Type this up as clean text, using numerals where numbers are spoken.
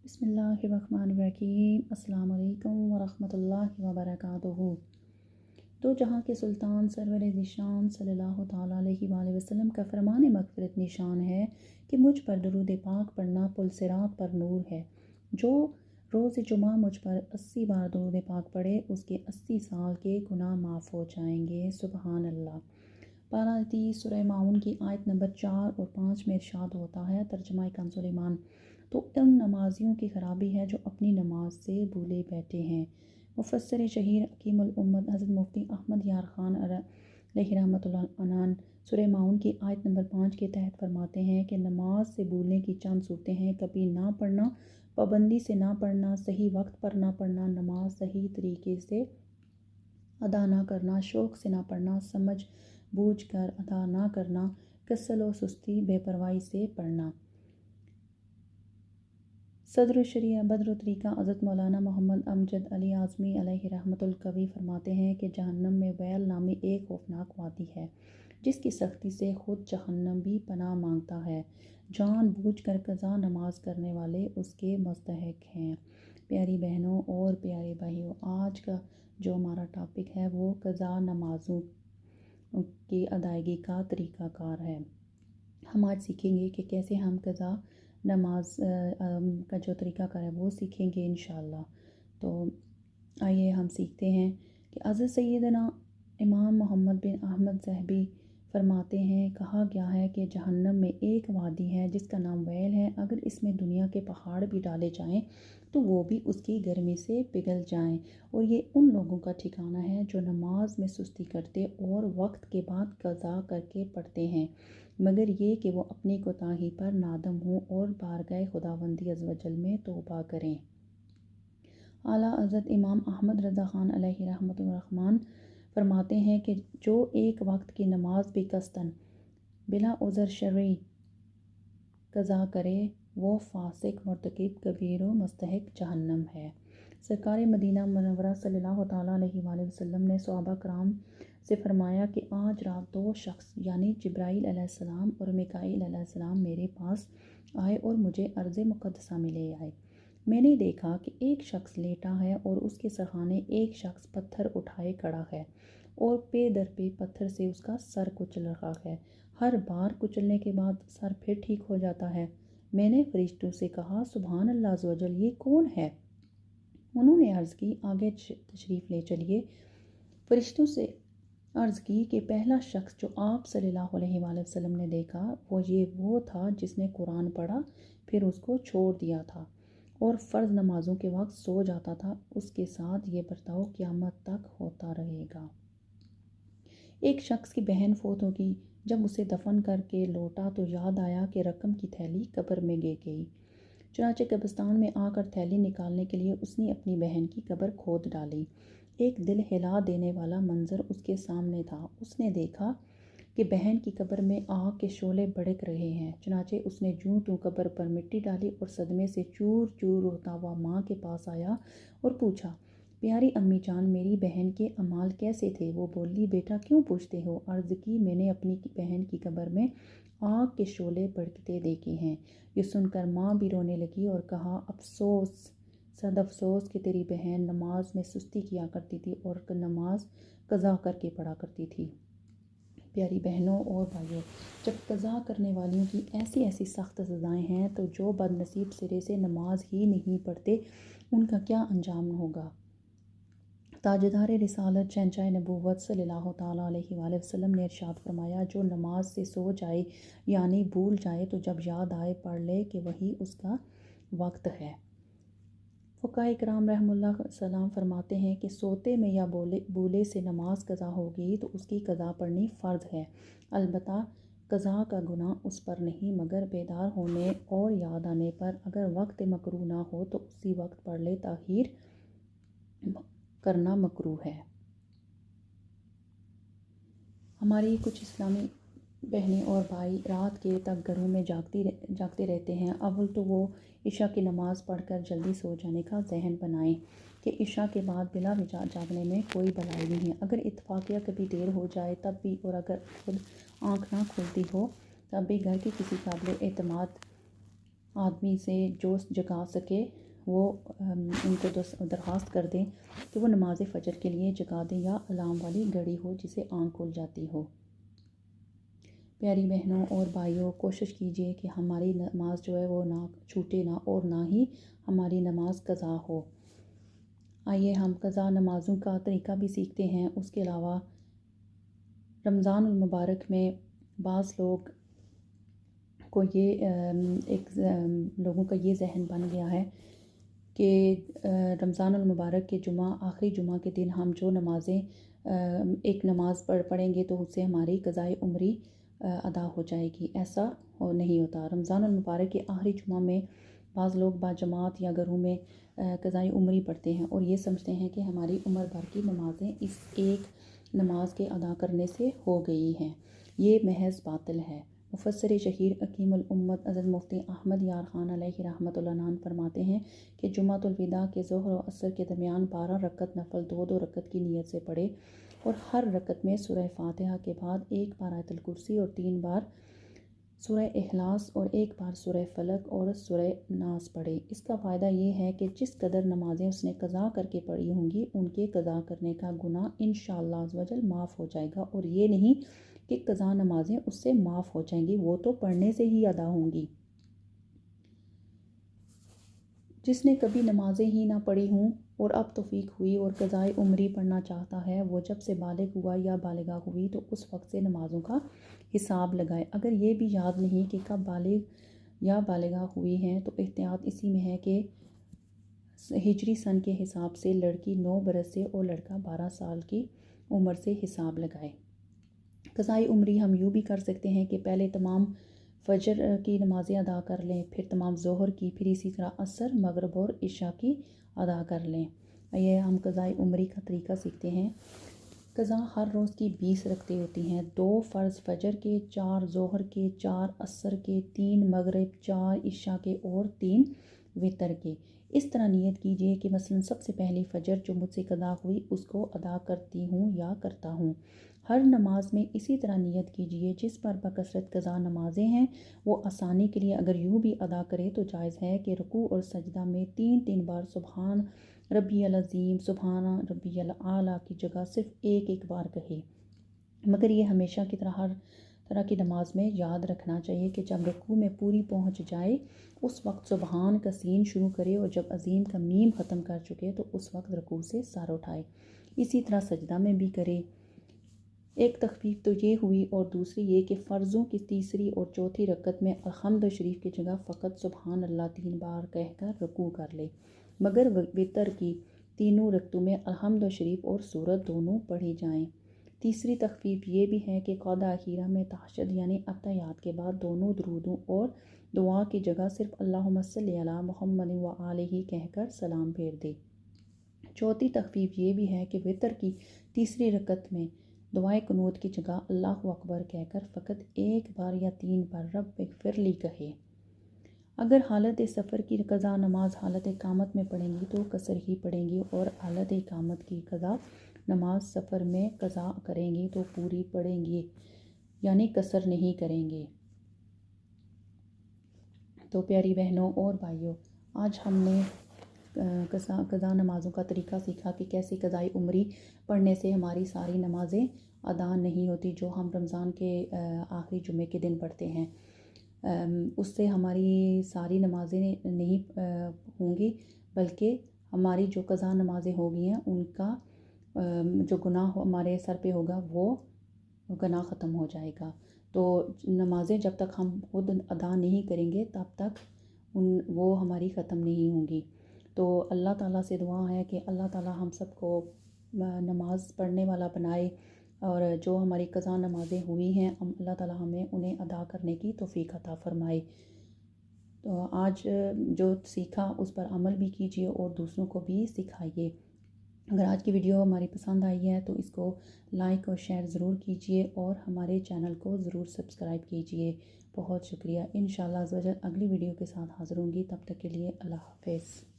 بسم اللہ الرحمن الرحیم۔ السلام علیکم ورحمۃ اللہ وبرکاتہ۔ دو جہاں کے سلطان سرور ذیشان صلی اللہ تعالیٰ علیہ وآلہ وسلم کا فرمان مغفرت نشان ہے کہ مجھ پر درود پاک پڑھنا پل صراط پر نور ہے۔ جو روز جمعہ مجھ پر 80 بار درود پاک پڑھے اس کے 80 سال کے گناہ معاف ہو جائیں گے۔ سبحان اللہ۔ پارہ 30 سورہ معون کی آیت نمبر 4 اور 5 میں ارشاد ہوتا ہے، ترجمہ کنز ایمان: تو ان نمازیوں کی خرابی ہے جو اپنی نماز سے بھولے بیٹھے ہیں۔ مفسر شہیر حکیم الامت حضرت مفتی احمد یار خان علیہ رحمۃ اللہ عنہ سورہ معون کی آیت نمبر 5 کے تحت فرماتے ہیں کہ نماز سے بھولنے کی چند صورتیں ہیں: کبھی نہ پڑھنا، پابندی سے نہ پڑھنا، صحیح وقت پر نہ پڑھنا، نماز صحیح طریقے سے ادا نہ کرنا، شوق سے نہ پڑھنا، سمجھ بوجھ کر ادا نہ کرنا، کسل و سستی بے پرواہی سے پڑھنا۔ صدر الشریعہ بدر الطریقہ حضرت مولانا محمد امجد علی اعظمی علیہ رحمۃ القوی فرماتے ہیں کہ جہنم میں ویل نامی ایک خوفناک وادی ہے جس کی سختی سے خود جہنم بھی پناہ مانگتا ہے۔ جان بوجھ کر قضا نماز کرنے والے اس کے مستحق ہیں۔ پیاری بہنوں اور پیارے بھائیوں، آج کا جو ہمارا ٹاپک ہے وہ قضا نمازوں کی ادائیگی کا طریقہ کار ہے۔ ہم آج سیکھیں گے کہ کیسے ہم قضا نماز کا جو طریقہ کار ہے وہ سیکھیں گے انشاءاللہ۔ تو آئیے ہم سیکھتے ہیں کہ حضرت سیدنا امام محمد بن احمد ذہبی فرماتے ہیں، کہا گیا ہے کہ جہنم میں ایک وادی ہے جس کا نام ویل ہے، اگر اس میں دنیا کے پہاڑ بھی ڈالے جائیں تو وہ بھی اس کی گرمی سے پگھل جائیں، اور یہ ان لوگوں کا ٹھکانہ ہے جو نماز میں سستی کرتے اور وقت کے بعد قضا کر کے پڑھتے ہیں، مگر یہ کہ وہ اپنی کوتاہی پر نادم ہوں اور بارگاہ خداوندی عز و جل میں توبہ کریں۔ اعلیٰ حضرت امام احمد رضا خان علیہ رحمۃ الرحمن فرماتے ہیں کہ جو ایک وقت کی نماز بھی قصداً بلا عذر شرعی قضا کرے وہ فاسق، مرتکب، کبیر و مستحق جہنم ہے۔ سرکار مدینہ منورہ صلی اللہ تعالیٰ علیہ وآلہ وسلم نے صحابہ کرام سے فرمایا کہ آج رات دو شخص یعنی جبرائیل علیہ السلام اور میکائیل علیہ السلام میرے پاس آئے اور مجھے ارض مقدسہ میں لے آئے۔ میں نے دیکھا کہ ایک شخص لیٹا ہے اور اس کے سرہانے ایک شخص پتھر اٹھائے کھڑا ہے اور پے در پے پتھر سے اس کا سر کچل رہا ہے۔ ہر بار کچلنے کے بعد سر پھر ٹھیک ہو جاتا ہے۔ میں نے فرشتوں سے کہا، سبحان اللہ عز و جل، یہ کون ہے؟ انہوں نے عرض کی، آگے تشریف لے چلیے۔ فرشتوں سے عرض کی کہ پہلا شخص جو آپ صلی اللہ علیہ وآلہ وسلم نے دیکھا وہ تھا جس نے قرآن پڑھا پھر اس کو چھوڑ دیا تھا اور فرض نمازوں کے وقت سو جاتا تھا، اس کے ساتھ یہ برتاؤ قیامت تک ہوتا رہے گا۔ ایک شخص کی بہن فوت ہو گئی، جب اسے دفن کر کے لوٹا تو یاد آیا کہ رقم کی تھیلی قبر میں گر گئی، چنانچہ قبرستان میں آ کر تھیلی نکالنے کے لیے اس نے اپنی بہن کی قبر کھود ڈالی۔ ایک دل ہلا دینے والا منظر اس کے سامنے تھا۔ اس نے دیکھا کہ بہن کی قبر میں آگ کے شعلے بھڑک رہے ہیں، چنانچہ اس نے جوں توں قبر پر مٹی ڈالی اور صدمے سے چور چور ہوتا ہوا ماں کے پاس آیا اور پوچھا، پیاری امی جان، میری بہن کے اعمال کیسے تھے؟ وہ بولی، بیٹا کیوں پوچھتے ہو؟ عرض کی، میں نے اپنی بہن کی قبر میں آگ کے شعلے بھڑکتے دیکھے ہیں۔ یہ سن کر ماں بھی رونے لگی اور کہا، افسوس، صد افسوس کہ تیری بہن نماز میں سستی کیا کرتی تھی اور نماز قضا کر کے پڑھا کرتی تھی۔ پیاری بہنوں اور بھائیوں، جب قضا کرنے والیوں کی ایسی ایسی سخت سزائیں ہیں تو جو بد نصیب سرے سے نماز ہی نہیں پڑھتے ان کا کیا انجام ہوگا۔ تاجدار رسالت شہنشاہ نبوت صلی اللہ تعالیٰ علیہ وآلہ وسلم نے ارشاد فرمایا، جو نماز سے سو جائے یعنی بھول جائے تو جب یاد آئے پڑھ لے کہ وہی اس کا وقت ہے۔ فقہاء کرام رحمہ اللہ السلام فرماتے ہیں کہ سوتے میں یا بولے سے نماز قضا ہوگی تو اس کی قضا پڑھنی فرض ہے، البتہ قضا کا گناہ اس پر نہیں، مگر بیدار ہونے اور یاد آنے پر اگر وقت مکروہ نہ ہو تو اسی وقت پڑھ لے، تاخیر کرنا مکروہ ہے۔ ہماری کچھ اسلامی بہنیں اور بھائی رات کے تک گھروں میں جاگتے رہتے ہیں۔ اول تو وہ عشاء کی نماز پڑھ کر جلدی سو جانے کا ذہن بنائیں کہ عشاء کے بعد بلا وجہ جاگنے میں کوئی بھلائی نہیں ہے۔ اگر اتفاقیہ کبھی دیر ہو جائے تب بھی، اور اگر خود آنکھ نہ کھلتی ہو تب بھی گھر کے کسی قابل اعتماد آدمی سے جو جگا سکے وہ ان کو درخواست کر دیں کہ وہ نماز فجر کے لیے جگا دیں، یا الارم والی گھڑی ہو جسے آنکھ کھل جاتی ہو۔ پیاری بہنوں اور بھائیوں، کوشش کیجئے کہ ہماری نماز جو ہے وہ نہ چھوٹے نہ، اور نہ ہی ہماری نماز قضا ہو۔ آئیے ہم قضا نمازوں کا طریقہ بھی سیکھتے ہیں۔ اس کے علاوہ رمضان المبارک میں بعض لوگ کو لوگوں کا یہ ذہن بن گیا ہے کہ رمضان المبارک کے آخری جمعہ کے دن ہم جو نمازیں ایک نماز پڑھیں گے تو اس سے ہماری قضائے عمری ادا ہو جائے گی۔ ایسا نہیں ہوتا۔ رمضان المبارک کے آخری جمعہ میں بعض لوگ باجماعت یا گھروں میں قضائے عمری پڑھتے ہیں اور یہ سمجھتے ہیں کہ ہماری عمر بھر کی نمازیں اس ایک نماز کے ادا کرنے سے ہو گئی ہیں۔ یہ محض باطل ہے۔ مفسر شہیر حکیم الامت حضرت مفتی احمد یار خان علیہ رحمۃ اللہ فرماتے ہیں کہ جمعۃ الوداع کے ظہر و عصر کے درمیان 12 رکعت نفل 2 رکعت کی نیت سے پڑھے، اور ہر رکعت میں سورہ فاتحہ کے بعد 1 بار آیت الکرسی اور 3 بار سورہ اخلاص اور 1 بار سورہ فلق اور سورہ ناس پڑھے۔ اس کا فائدہ یہ ہے کہ جس قدر نمازیں اس نے قضا کر کے پڑھی ہوں گی، ان کے قضا کرنے کا گناہ انشاءاللہ عزوجل معاف ہو جائے گا، اور یہ نہیں کہ قضا نمازیں اس سے معاف ہو جائیں گی، وہ تو پڑھنے سے ہی ادا ہوں گی۔ جس نے کبھی نمازیں ہی نہ پڑھی ہوں اور اب توفیق ہوئی اور قضائے عمری پڑھنا چاہتا ہے، وہ جب سے بالغ ہوا یا بالغہ ہوئی تو اس وقت سے نمازوں کا حساب لگائے۔ اگر یہ بھی یاد نہیں کہ کب بالغ یا بالغہ ہوئی ہیں تو احتیاط اسی میں ہے کہ ہجری سن کے حساب سے لڑکی 9 برس سے اور لڑکا 12 سال کی عمر سے حساب لگائے۔ قضائے عمری ہم یوں بھی کر سکتے ہیں کہ پہلے تمام فجر کی نمازیں ادا کر لیں، پھر تمام ظہر کی، پھر اسی طرح عصر، مغرب اور عشاء کی ادا کر لیں۔ یہ ہم قضائے عمری کا طریقہ سیکھتے ہیں۔ قضا ہر روز کی 20 رکعتیں ہوتی ہیں، 2 فرض فجر کے، 4 ظہر کے، 4 عصر کے، 3 مغرب، 4 عشاء کے اور 3 وتر کے۔ اس طرح نیت کیجئے کہ مثلا سب سے پہلی فجر جو مجھ سے قضا ہوئی اس کو ادا کرتی ہوں یا کرتا ہوں۔ ہر نماز میں اسی طرح نیت کیجئے۔ جس پر بکثرت قضا نمازیں ہیں وہ آسانی کے لیے اگر یوں بھی ادا کرے تو جائز ہے کہ رکوع اور سجدہ میں 3 بار سبحان ربی العظیم، سبحان ربی الاعلیٰ کی جگہ صرف ایک بار کہے، مگر یہ ہمیشہ کی ہر طرح کی نماز میں یاد رکھنا چاہیے کہ جب رکوع میں پوری پہنچ جائے اس وقت سبحان کا سین شروع کرے، اور جب عظیم کا میم ختم کر چکے تو اس وقت رکوع سے سر اٹھائے۔ اسی طرح سجدہ میں بھی کرے۔ ایک تخفیف تو یہ ہوئی، اور دوسری یہ کہ فرضوں کی تیسری اور چوتھی رکعت میں الحمد شریف کی جگہ فقط سبحان اللہ 3 بار کہہ کر رکوع کر لے، مگر وتر کی تینوں رکعتوں میں الحمد شریف اور سورت دونوں پڑھی جائیں۔ تیسری تخفیف یہ بھی ہے کہ قعدہ اخیرہ میں تہجد یعنی اتحیات کے بعد دونوں درودوں اور دعا کی جگہ صرف اللہم صلی علی محمد و آلہ کہہ کر سلام پھیر دے۔ چوتھی تخفیف یہ بھی ہے کہ وتر کی تیسری رکعت میں دعائے قنوت کی جگہ اللہ اکبر کہہ کر فقط 1 بار یا 3 بار رب اغفر لی کہے۔ اگر حالت سفر کی قضا نماز حالت اقامت میں پڑھیں گی تو قصر ہی پڑھیں گی، اور حالت اقامت کی قضا نماز سفر میں قضا کریں گی تو پوری پڑھیں گی، یعنی قصر نہیں کریں گے۔ تو پیاری بہنوں اور بھائیوں، آج ہم نے قضا نمازوں کا طریقہ سیکھا کہ کیسے قضائے عمری پڑھنے سے ہماری ساری نمازیں ادا نہیں ہوتی جو ہم رمضان کے آخری جمعے کے دن پڑھتے ہیں۔ اس سے ہماری ساری نمازیں نہیں ہوں گی، بلکہ ہماری جو قضا نمازیں ہو گئی ہیں ان کا جو گناہ ہمارے سر پہ ہوگا وہ گناہ ختم ہو جائے گا۔ تو نمازیں جب تک ہم خود ادا نہیں کریں گے تب تک وہ ہماری ختم نہیں ہوں گی۔ تو اللہ تعالیٰ سے دعا ہے کہ اللہ تعالیٰ ہم سب کو نماز پڑھنے والا بنائے، اور جو ہماری قضا نمازیں ہوئی ہیں اللہ تعالیٰ ہمیں انہیں ادا کرنے کی توفیق عطا فرمائے۔ تو آج جو سیکھا اس پر عمل بھی کیجیے اور دوسروں کو بھی سکھائیے۔ اگر آج کی ویڈیو ہماری پسند آئی ہے تو اس کو لائک اور شیئر ضرور کیجیے، اور ہمارے چینل کو ضرور سبسکرائب کیجیے۔ بہت شکریہ۔ انشاءاللہ اگلی ویڈیو کے ساتھ حاضر ہوں گی، تب تک کے لیے اللہ حافظ۔